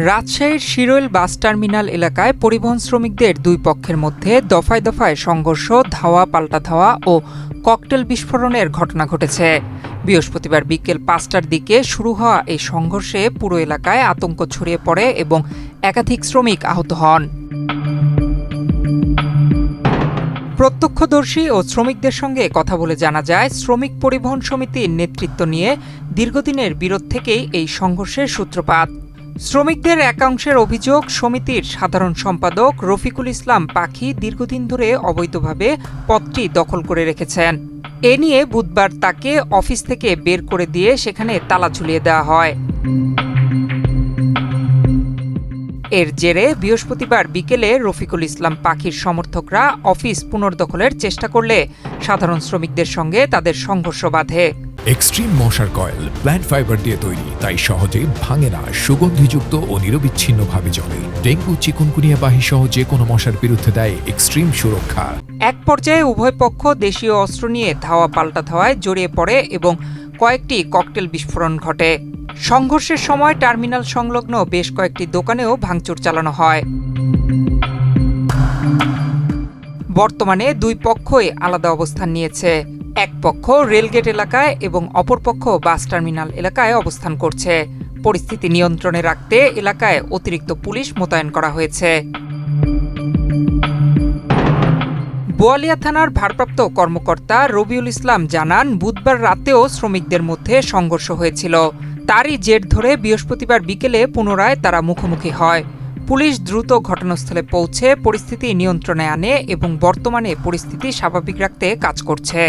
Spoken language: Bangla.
রাজশাহীর শিরোইল বাস টার্মিনাল এলাকায় পরিবহন শ্রমিকদের দুই পক্ষের মধ্যে দফায় দফায় সংঘর্ষ, ধাওয়া পাল্টা ধাওয়া ও ককটেল বিস্ফোরণের ঘটনা ঘটেছে। বৃহস্পতিবার বিকেল ৫টার দিকে শুরু হওয়া এই সংঘর্ষে পুরো এলাকায় আতঙ্ক ছড়িয়ে পড়ে এবং একাধিক শ্রমিক আহত হন। প্রত্যক্ষদর্শী ও শ্রমিকদের সঙ্গে কথা বলে জানা যায়, শ্রমিক পরিবহন সমিতির নেতৃত্ব নিয়ে দীর্ঘদিনের বিরোধ থেকেই এই সংঘর্ষের সূত্রপাত। শ্রমিকদের একাংশের অভিযোগ, সমিতির সাধারণ সম্পাদক রফিকুল ইসলাম পাখি দীর্ঘদিন ধরে অবৈধভাবে পদটি দখল করে রেখেছেন। এ নিয়ে বুধবার তাকে অফিস থেকে বের করে দিয়ে সেখানে তালা ঝুলিয়ে দেওয়া হয়। এর জেরে বৃহস্পতিবার বিকেলে রফিকুল ইসলাম পাখির সমর্থকরা অফিস পুনর্দখলের চেষ্টা করলে সাধারণ শ্রমিকদের সঙ্গে তাদের সংঘর্ষ বাধে। এক্সট্রিম মশার কয়েল প্ল্যান্ট ফাইবার দিয়ে তৈরি, তাই সহজে ভাঙে না, সুগন্ধিযুক্ত ও নিরবিচ্ছিন্নভাবে জ্বলে। ডেঙ্গু, চিকুনগুনিয়া বাহি সহ যে কোনো মশার বিরুদ্ধে দেয় এক্সট্রিম সুরক্ষা। এক পর্যায়ে উভয় পক্ষ দেশীয় অস্ত্র নিয়ে ধাওয়া পাল্টা ধাওয়ায় জড়িয়ে পড়ে এবং কয়েকটি ককটেল বিস্ফোরণ ঘটে। সংঘর্ষের সময় টার্মিনাল সংলগ্ন বেশ কয়েকটি দোকানেও ভাঙচুর চালানো হয়। বর্তমানে দুই পক্ষই আলাদা অবস্থান নিয়েছে। এক পক্ষ রেলগেট এলাকায় এবং অপর পক্ষ বাস টার্মিনাল এলাকায় অবস্থান করছে। পরিস্থিতি নিয়ন্ত্রণে রাখতে এলাকায় অতিরিক্ত পুলিশ মোতায়েন করা হয়েছে। বোয়ালিয়া থানার ভারপ্রাপ্ত কর্মকর্তা রবিউল ইসলাম জানান, বুধবার রাতেও শ্রমিকদের মধ্যে সংঘর্ষ হয়েছিল। তারই জের ধরে বৃহস্পতিবার বিকেলে পুনরায় তারা মুখোমুখি হয়। পুলিশ দ্রুত ঘটনাস্থলে পৌঁছে পরিস্থিতি নিয়ন্ত্রণে আনে এবং বর্তমানে পরিস্থিতি স্বাভাবিক রাখতে কাজ করছে।